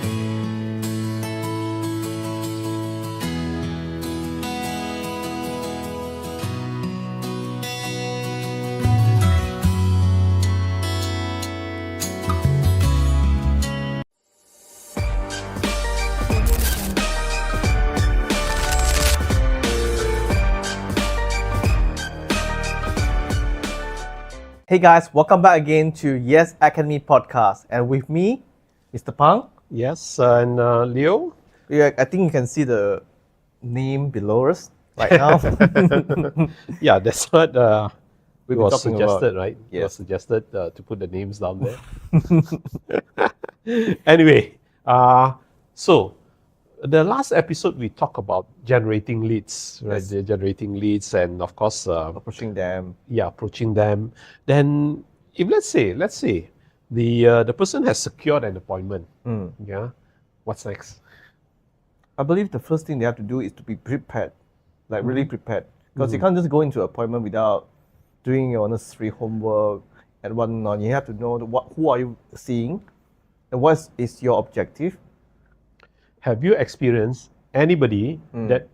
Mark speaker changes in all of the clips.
Speaker 1: Hey guys, welcome back again to Yes Academy Podcast. And with me, Mr. Phang.
Speaker 2: Yes, and Leo?
Speaker 1: Yeah, I think you can see the name below us right now.
Speaker 2: Yeah, that's what
Speaker 1: We've been
Speaker 2: was
Speaker 1: talking
Speaker 2: suggested,
Speaker 1: about.
Speaker 2: right? It
Speaker 1: Yes.
Speaker 2: was suggested to put the names down there. Anyway, so the last episode we talked about generating leads, right?
Speaker 1: Yes.
Speaker 2: The generating leads, and of course,
Speaker 1: Approaching them.
Speaker 2: approaching them. Then, if let's say the person has secured an appointment, yeah, what's next?
Speaker 1: I believe the first thing they have to do is to be prepared, like really prepared. Because you can't just go into an appointment without doing your necessary homework and whatnot. You have to know who are you seeing and what is your objective.
Speaker 2: Have you experienced anybody that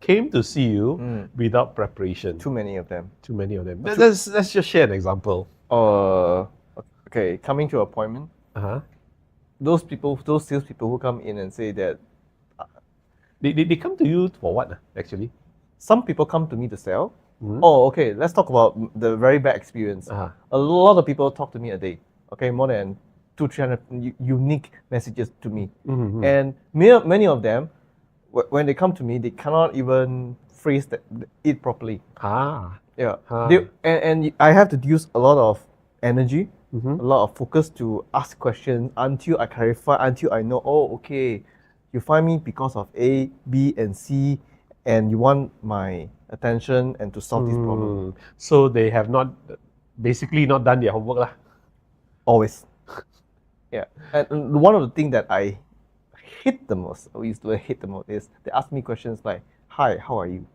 Speaker 2: came to see you without preparation?
Speaker 1: Too many of them.
Speaker 2: Too many of them. Let's just share an example.
Speaker 1: Okay, coming to appointment. Those salespeople who come in and say that
Speaker 2: They come to you for what, actually?
Speaker 1: some people come to me to sell. Oh, okay, let's talk about the very bad experience. A lot of people talk to me a day, okay, more than 200-300 unique messages to me. And many of them, when they come to me, they cannot even phrase it properly. Yeah. And I have to use a lot of energy, a lot of focus to ask questions until I clarify, until I know, oh, okay, you find me because of A, B, and C, and you want my attention and to solve this problem.
Speaker 2: So they have basically not done their homework lah.
Speaker 1: Always. Yeah. And one of the things that I hate the most, is they ask me questions like, hi, how are you?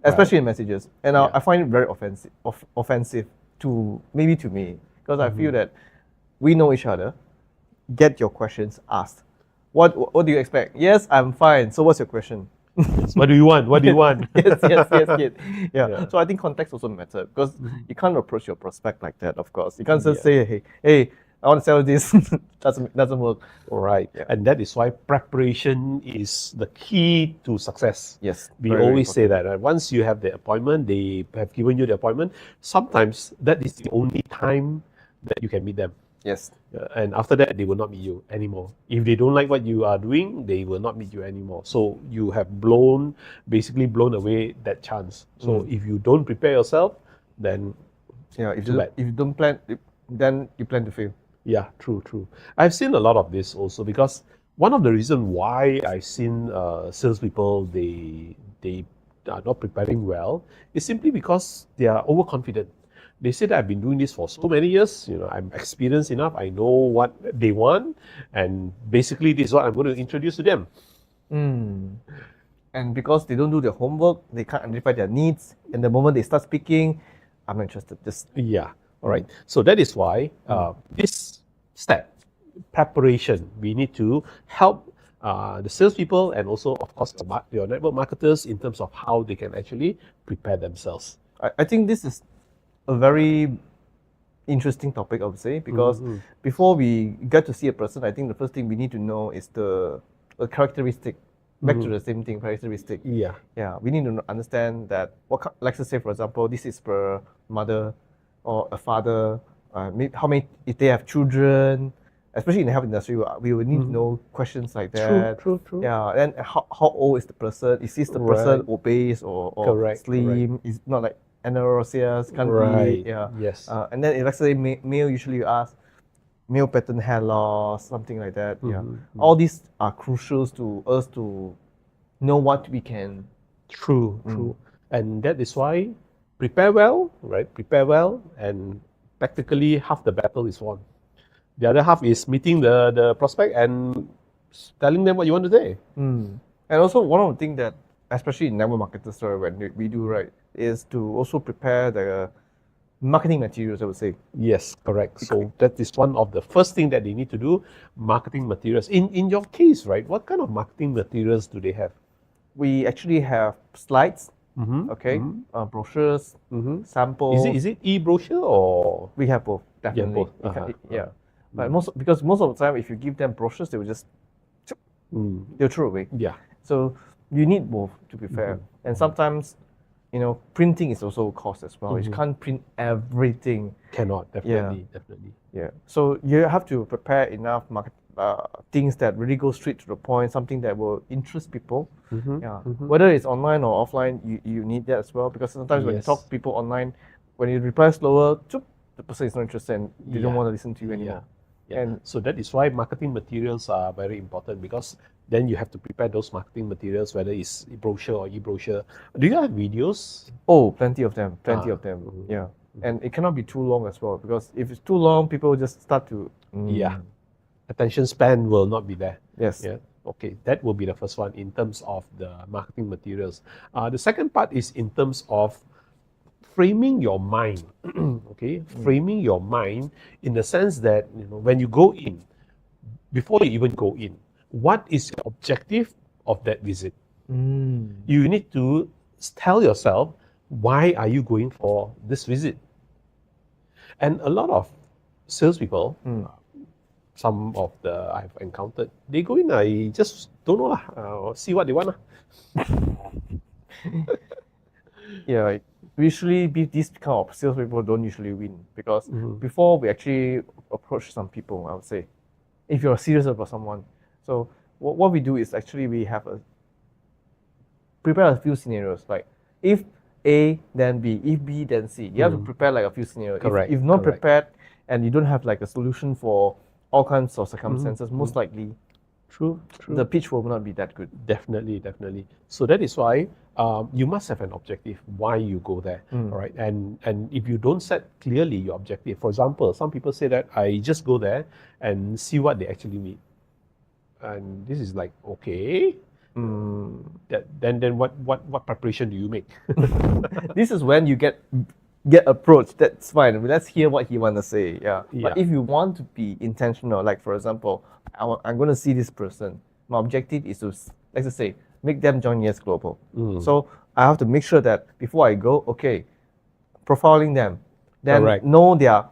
Speaker 1: Especially in messages. And I find it very offensive to me, because I feel that we know each other. Get your questions asked. What do you expect? Yes, I'm fine. So what's your question?
Speaker 2: What do you want? What do you want?
Speaker 1: Yes. Yeah. So I think context also matters, because you can't approach your prospect like that, of course. You can't just say, hey, I want to sell this. doesn't work.
Speaker 2: All right. Yeah. And that is why preparation is the key to success.
Speaker 1: Yes.
Speaker 2: We always say that. Right? Once you have the appointment, they have given you the appointment, sometimes that is the only time that you can meet them.
Speaker 1: Yes.
Speaker 2: And after that, they will not meet you anymore. If they don't like what you are doing, they will not meet you anymore. So you have basically blown away that chance. So if you don't prepare yourself, then
Speaker 1: if you don't plan, then you plan to fail.
Speaker 2: Yeah, true. I've seen a lot of this also, because one of the reasons why I've seen salespeople, they are not preparing well, is simply because they are overconfident. They say that I've been doing this for so many years, I'm experienced enough, I know what they want, and basically this is what I'm going to introduce to them.
Speaker 1: And because they don't do their homework, they can't identify their needs, and the moment they start speaking, I'm not interested.
Speaker 2: Yeah, all right. So that is why this step, preparation, we need to help the salespeople and also, of course, your network marketers in terms of how they can actually prepare themselves.
Speaker 1: I think this is a very interesting topic, I would say, because before we get to see a person, I think the first thing we need to know is the characteristic. Back to the same thing, characteristic. Yeah. We need to understand that let's say, for example, this is per mother or a father. How many, if they have children, especially in the health industry, we will need to know questions like that.
Speaker 2: True.
Speaker 1: Yeah, and how old is the person? Is this the person obese or slim? Is not like anorexia, can't eat. Yeah.
Speaker 2: Yes.
Speaker 1: And then let's say male, usually you ask male pattern hair loss, something like that. All these are crucial to us to know what we can.
Speaker 2: True. And that is why prepare well, right? Prepare well, and practically half the battle is won. The other half is meeting the prospect and telling them what you want to say.
Speaker 1: And also one of the things that, especially in network marketers, when we do, right, is to also prepare the marketing materials, I would say.
Speaker 2: Yes, correct. So that is one of the first thing that they need to do, marketing materials. In your case, right, what kind of marketing materials do they have?
Speaker 1: We actually have slides, okay, brochures, samples.
Speaker 2: Is it e-brochure or?
Speaker 1: We have both, definitely.
Speaker 2: both.
Speaker 1: Yeah. But most of the time, if you give them brochures, they will just they'll throw away.
Speaker 2: Yeah.
Speaker 1: So you need both, to be fair. And sometimes, printing is also a cost as well. You can't print everything.
Speaker 2: Cannot, definitely.
Speaker 1: Yeah. So you have to prepare enough things that really go straight to the point, something that will interest people. Yeah. Whether it's online or offline, you need that as well, because sometimes when you talk to people online, when you reply slower, the person is not interested and they don't want to listen to you anymore.
Speaker 2: Yeah. And so that is why marketing materials are very important, because then you have to prepare those marketing materials, whether it's brochure or e-brochure. Do you have videos?
Speaker 1: Oh, plenty of them. Yeah. And it cannot be too long as well, because if it's too long, people just start to...
Speaker 2: Attention span will not be there.
Speaker 1: Yes.
Speaker 2: Yeah. Okay, that will be the first one in terms of the marketing materials. The second part is in terms of framing your mind. Okay, framing your mind in the sense that when you go in, before you even go in, what is your objective of that visit? You need to tell yourself, why are you going for this visit? And a lot of salespeople, some of the I've encountered, they go in, I just don't know, see what they want.
Speaker 1: Yeah, usually these kind of salespeople don't usually win, because before we actually approach some people, I would say, if you're serious about someone. So what we do is actually we have prepare a few scenarios, like if A then B, if B then C. You have to prepare like a few scenarios.
Speaker 2: Correct.
Speaker 1: If not prepared and you don't have like a solution for all kinds of circumstances, most likely
Speaker 2: True.
Speaker 1: the pitch will not be that good.
Speaker 2: Definitely. So that is why you must have an objective why you go there. All right. And if you don't set clearly your objective, for example, some people say that I just go there and see what they actually need. And this is like, okay. Then what preparation do you make?
Speaker 1: This is when you get approached. That's fine. Let's hear what he want to say. Yeah. But if you want to be intentional, like for example, I'm going to see this person. My objective is to, let's just say, make them join Yes Global. So I have to make sure that before I go, profiling them, then know their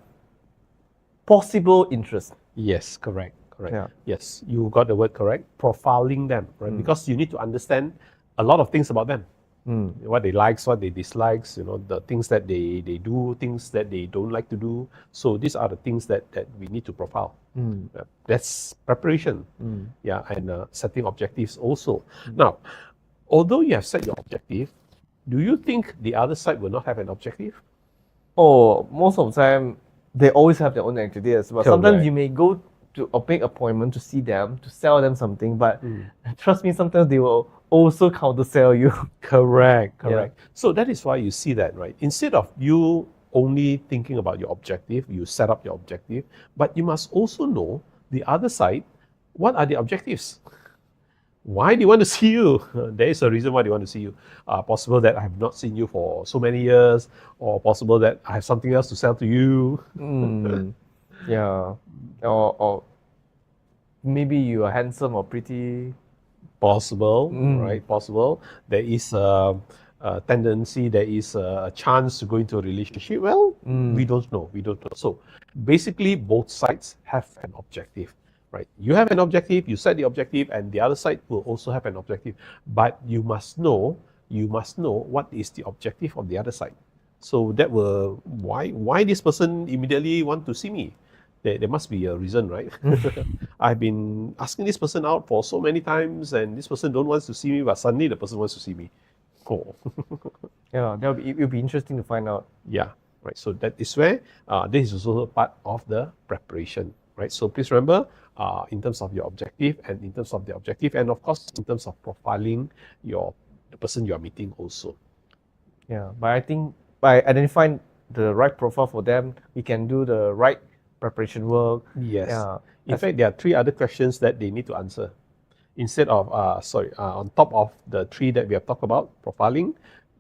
Speaker 1: possible interests.
Speaker 2: Yes, correct.
Speaker 1: Yeah.
Speaker 2: Yes, you got the word correct. Profiling them, right? Because you need to understand a lot of things about them. What they likes, what they dislikes, the things that they do, things that they don't like to do. So these are the things that we need to profile. That's preparation. And setting objectives also. Now, although you have set your objective, do you think the other side will not have an objective?
Speaker 1: Oh, most of the time, they always have their own activities. But sometimes you may go to a big appointment to see them, to sell them something, but trust me, sometimes they will also counter sell you.
Speaker 2: Correct. So that is why you see that, right? Instead of you only thinking about your objective, you set up your objective, but you must also know the other side. What are the objectives? Why do you want to see you? There is a reason why they want to see you. Possible that I have not seen you for so many years, or possible that I have something else to sell to you.
Speaker 1: Yeah. Or maybe you are handsome or pretty.
Speaker 2: Possible, right? Possible. There is a tendency, there is a chance to go into a relationship. Well, we don't know. So basically, both sides have an objective, right? You have an objective, you set the objective, and the other side will also have an objective. But you must know what is the objective of the other side. So that will, why this person immediately want to see me? There must be a reason, right? I've been asking this person out for so many times, and this person don't want to see me, but suddenly the person wants to see me. Oh.
Speaker 1: Yeah, it'll be interesting to find out.
Speaker 2: Yeah, right. So that is where this is also part of the preparation, right? So please remember, in terms of your objective, and in terms of the objective, and of course in terms of profiling the person you are meeting also.
Speaker 1: Yeah, but I think by identifying the right profile for them, we can do the right preparation work.
Speaker 2: Yes. In fact, there are 3 other questions that they need to answer. Instead of, on top of the 3 that we have talked about, profiling,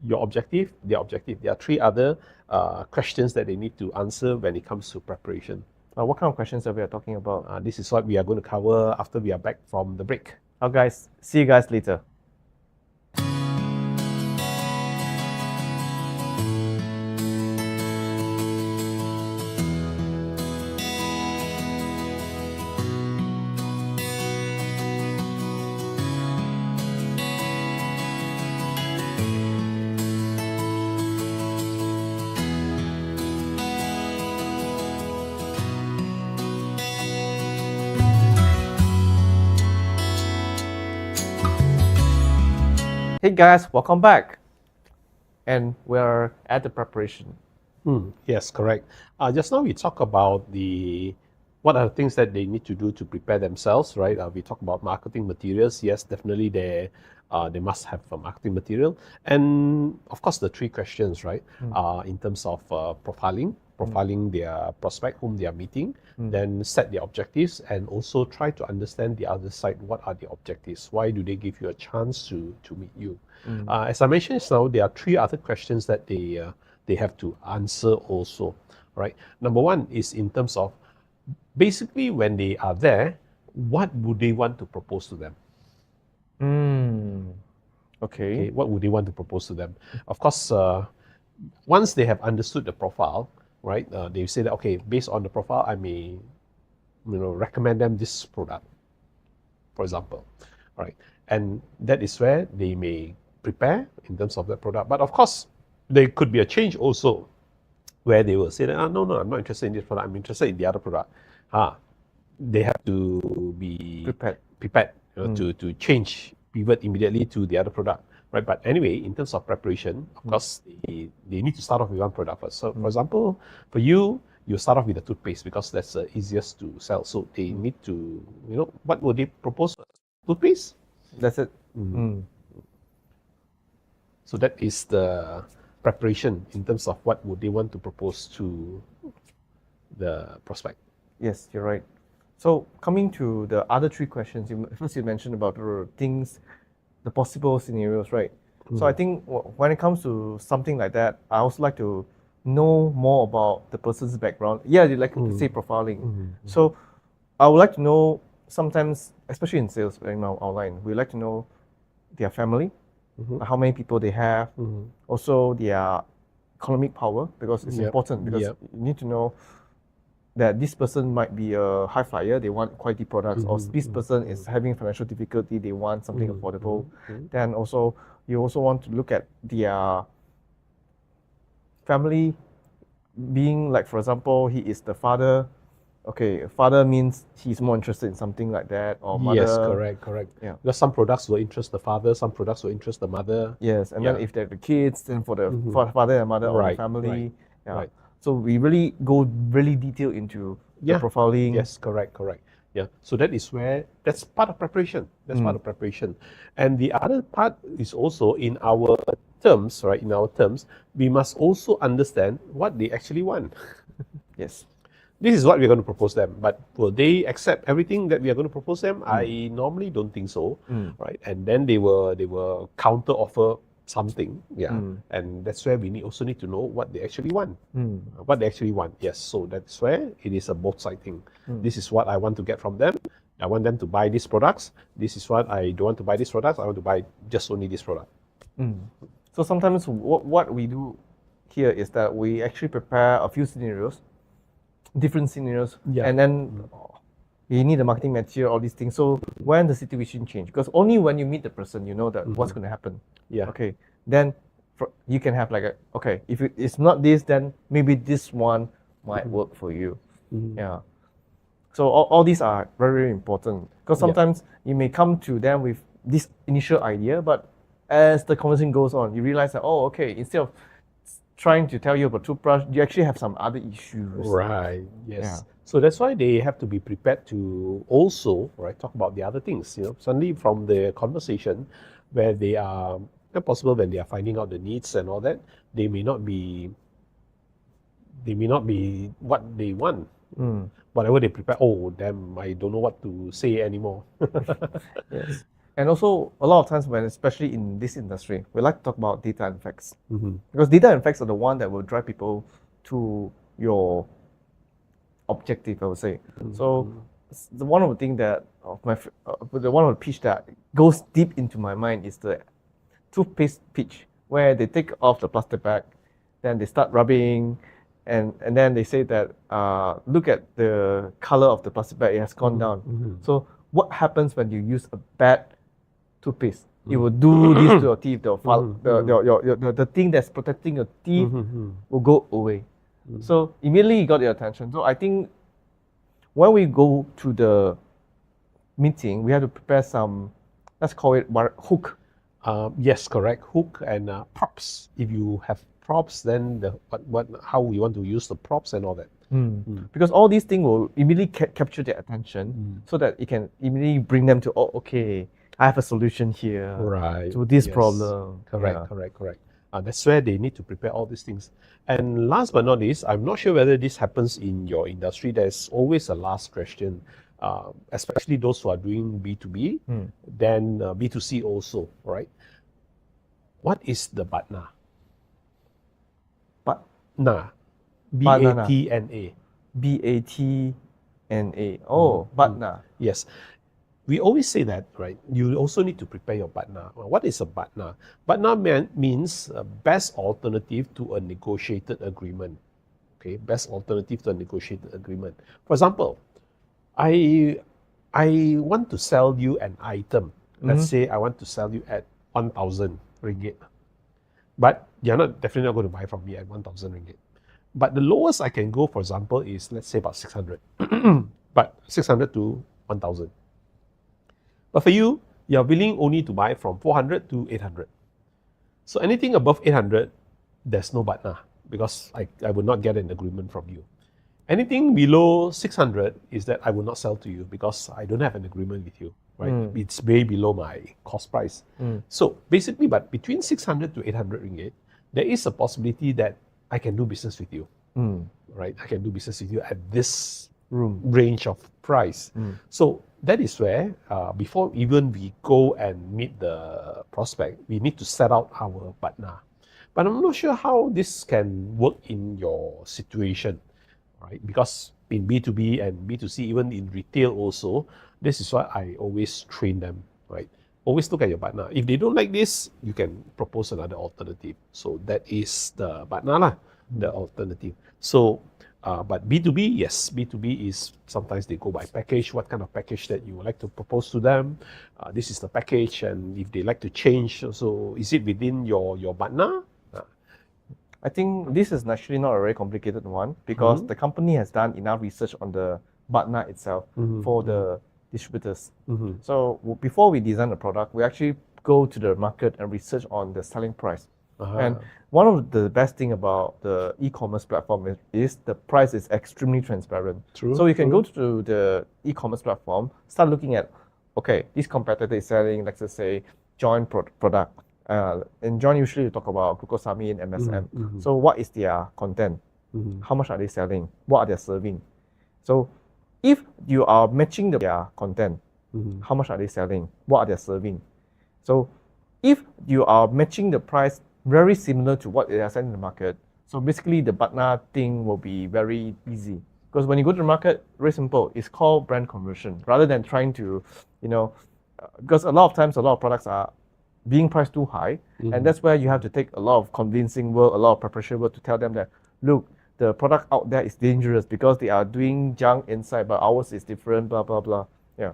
Speaker 2: your objective, their objective. There are three other questions that they need to answer when it comes to preparation.
Speaker 1: What kind of questions are we talking about?
Speaker 2: This is what we are going to cover after we are back from the break.
Speaker 1: Guys, see you guys later. Hey guys, welcome back. And we're at the preparation.
Speaker 2: Yes, correct. Just now we talked about what are the things that they need to do to prepare themselves, right? We talk about marketing materials. Yes, definitely they must have a marketing material. And of course, the three questions, right? In terms of profiling their prospect whom they are meeting, then set their objectives and also try to understand the other side. What are the objectives? Why do they give you a chance to meet you? As I mentioned just now, there are three other questions that they have to answer also, right? Number one is in terms of basically when they are there, what would they want to propose to them?
Speaker 1: Okay.
Speaker 2: What would they want to propose to them? Of course, once they have understood the profile, right? They say that, okay, based on the profile, I may, recommend them this product, for example, right? And that is where they may prepare in terms of that product. But of course, there could be a change also, where they will say that, no, I'm not interested in this product. I'm interested in the other product. They have to be prepared to change, pivot immediately to the other product. Right, but anyway, in terms of preparation, of course, they need to start off with one product first. So, for example, for you start off with the toothpaste because that's the easiest to sell. So they need to, what would they propose? Toothpaste?
Speaker 1: That's it.
Speaker 2: So that is the preparation in terms of what would they want to propose to the prospect.
Speaker 1: Yes, you're right. So coming to the other three questions, first you mentioned about things, the possible scenarios, right? So I think when it comes to something like that, I also like to know more about the person's background. Yeah, you like to say profiling. So I would like to know sometimes, especially in sales, in our outline, we like to know their family, how many people they have, also their economic power, because it's important, because you need to know that this person might be a high flyer, they want quality products, or this person is having financial difficulty, they want something affordable. Then also, you also want to look at their family being, like, for example, he is the father. Okay, father means he's more interested in something like that, or mother.
Speaker 2: Yes, correct. Yeah. Because some products will interest the father, some products will interest the mother.
Speaker 1: Yes, and then if they're the kids, then for the father and mother or the family. Right. So we really go really detailed into the profiling.
Speaker 2: Yes, correct. Yeah. So that's part of preparation. And the other part is also in our terms, right? In our terms, we must also understand what they actually want.
Speaker 1: Yes.
Speaker 2: This is what we're going to propose them, but will they accept everything that we are going to propose them? I normally don't think so, right? And then they will counter offer something, and that's where we also need to know what they actually want. What they actually want, yes. So that's where it is a both side thing. This is what I want to get from them. I want them to buy these products. This is what I don't want to buy these products. I want to buy just only this product.
Speaker 1: So sometimes what we do here is that we actually prepare a few scenarios, different scenarios, and then you need the marketing material, all these things. So when the situation change, because only when you meet the person, you know that what's going to happen. Okay, then you can have like if it's not this, then maybe this one might work for you. Yeah. So all these are very, very important, because sometimes you may come to them with this initial idea, but as the conversation goes on, you realize that, instead of trying to tell you about toothbrush, you actually have some other issues.
Speaker 2: Right. Yes. Yeah. So that's why they have to be prepared to also, right, talk about the other things. Suddenly from the conversation, where they are possible when they are finding out the needs and all that, they may not be what they want.
Speaker 1: Mm.
Speaker 2: Whatever they prepare, oh damn, I don't know what to say anymore.
Speaker 1: Yes. And also, a lot of times when, especially in this industry, we like to talk about data and facts. Because data and facts are the one that will drive people to your objective, I would say. So, one of the things that, one of the pitch that goes deep into my mind is the toothpaste pitch, where they take off the plastic bag, then they start rubbing, and then they say that, look at the color of the plastic bag, it has gone down. So, what happens when you use a bad toothpaste? It will do this to your teeth. The thing that's protecting your teeth will go away. So immediately you got your attention. So I think when we go to the meeting, we have to prepare some, let's call it hook.
Speaker 2: Yes, correct. Hook and props. If you have props, then how we want to use the props and all that.
Speaker 1: Because all these things will immediately capture their attention, so that it can immediately bring them to, oh, okay, I have a solution here to this problem.
Speaker 2: Correct. That's where they need to prepare all these things. And last but not least, I'm not sure whether this happens in your industry. There's always a last question, especially those who are doing B2B, then B2C also, right? What is the BATNA? BATNA. B-A-T-N-A.
Speaker 1: B-A-T-N-A. Oh, BATNA.
Speaker 2: Yes. We always say that, right? You also need to prepare your BATNA. What is a BATNA? BATNA means best alternative to a negotiated agreement. Okay, best alternative to a negotiated agreement. For example, I want to sell you an item. Let's say I want to sell you at 1,000 ringgit. But you're definitely not going to buy from me at 1,000 ringgit. But the lowest I can go, for example, is let's say about 600. But 600 to 1,000. But for you, you're willing only to buy from 400 to 800. So anything above 800, there's no BATNA because I will not get an agreement from you. Anything below 600 is that I will not sell to you because I don't have an agreement with you, right? It's way below my cost price. So basically, but between 600 to 800 ringgit, there is a possibility that I can do business with you, right? I can do business with you at this range of price. So that is where, before even we go and meet the prospect, we need to set out our BATNA. But I'm not sure how this can work in your situation, right? Because in B2B and B2C, even in retail also, this is why I always train them, right? Always look at your BATNA. If they don't like this, you can propose another alternative. So that is the BATNA, the alternative. So, but B2B, yes, B2B is sometimes they go by package, what kind of package that you would like to propose to them. This is the package, and if they like to change, so is it within your BATNA?
Speaker 1: I think this is actually not a very complicated one because the company has done enough research on the BATNA itself for the distributors. So before we design the product, we actually go to the market and research on the selling price. And one of the best thing about the e-commerce platform is the price is extremely transparent. So you can go to the e-commerce platform, start looking at, okay, this competitor is selling, let's just say, joint product. And John usually talk about glucosamine, MSM. So what is their content? How much are they selling? What are they serving? So if you are matching their content, how much are they selling? What are they serving? So if you are matching the price very similar to what they are selling in the market, so basically the BATNA thing will be very easy. Because when you go to the market, very simple, it's called brand conversion. Rather than trying to, because a lot of times, a lot of products are being priced too high, and that's where you have to take a lot of convincing work, a lot of preparation work to tell them that, look, the product out there is dangerous because they are doing junk inside, but ours is different, blah, blah, blah. Yeah.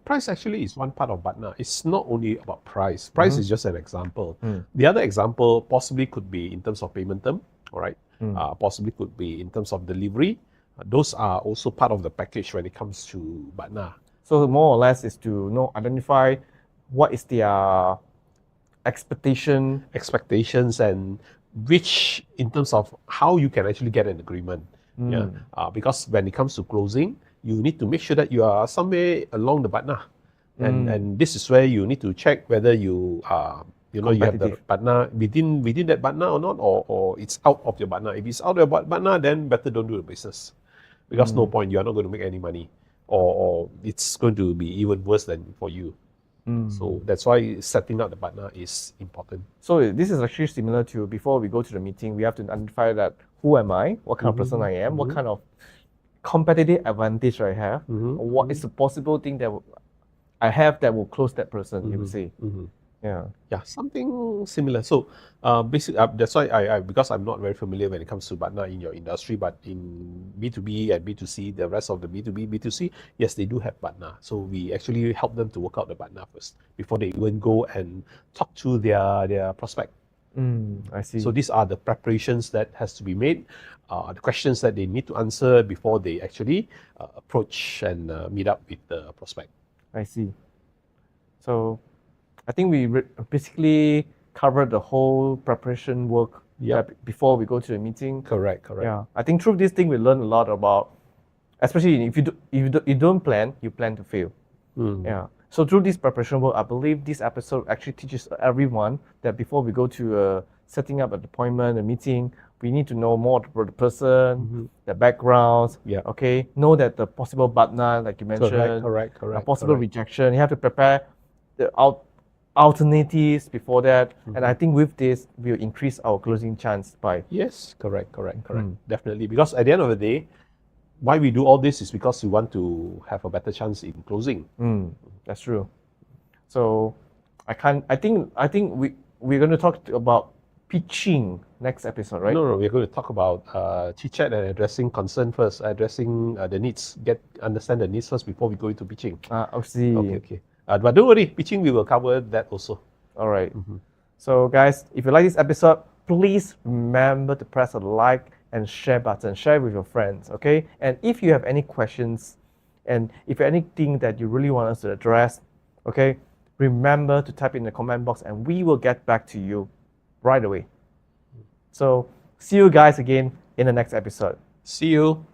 Speaker 2: Price actually is one part of BATNA. It's not only about price. Price is just an example. The other example possibly could be in terms of payment term, all right? Possibly could be in terms of delivery. Those are also part of the package when it comes to BATNA.
Speaker 1: So more or less is to identify what is their
Speaker 2: expectations and which in terms of how you can actually get an agreement. Because when it comes to closing, you need to make sure that you are somewhere along the BATNA. And this is where you need to check whether you you have the BATNA within that BATNA or not, or it's out of your BATNA. If it's out of your BATNA, then better don't do the business. Because no point, you are not going to make any money. Or it's going to be even worse than for you. So that's why setting up the partner is important.
Speaker 1: So this is actually similar to before we go to the meeting, we have to identify that who am I, what kind of person I am, what kind of competitive advantage I have, what is the possible thing that I have that will close that person, you would say.
Speaker 2: Yeah, something similar. So basically, that's why I because I'm not very familiar when it comes to partner in your industry, but in B2B and B2C, the rest of the B2B, B2C, yes, they do have partner. So we actually help them to work out the partner first before they even go and talk to their prospect.
Speaker 1: I see.
Speaker 2: So these are the preparations that has to be made, the questions that they need to answer before they actually approach and meet up with the prospect.
Speaker 1: I see. So I think we basically covered the whole preparation work before we go to the meeting.
Speaker 2: Correct.
Speaker 1: Yeah, I think through this thing we learn a lot about, especially if you don't plan, you plan to fail. Yeah. So through this preparation work, I believe this episode actually teaches everyone that before we go to setting up an appointment, a meeting, we need to know more about the person, the backgrounds.
Speaker 2: Yeah.
Speaker 1: Okay. Know that the possible partner, like you mentioned,
Speaker 2: correct.
Speaker 1: possible rejection. You have to prepare the alternatives before that, and I think with this we'll increase our closing chance by.
Speaker 2: Yes, correct. Definitely, because at the end of the day, why we do all this is because we want to have a better chance in closing.
Speaker 1: That's true. So I think we're going to talk about pitching next episode, right?
Speaker 2: No, we're going to talk about chit chat and addressing concern first, addressing the needs, understand the needs first before we go into pitching.
Speaker 1: I see.
Speaker 2: Okay. But don't worry, pitching we will cover that also.
Speaker 1: All right. So guys, if you like this episode, please remember to press the like and share button. Share with your friends, okay? And if you have any questions, and if anything that you really want us to address, okay, remember to type in the comment box and we will get back to you right away. So see you guys again in the next episode.
Speaker 2: See you.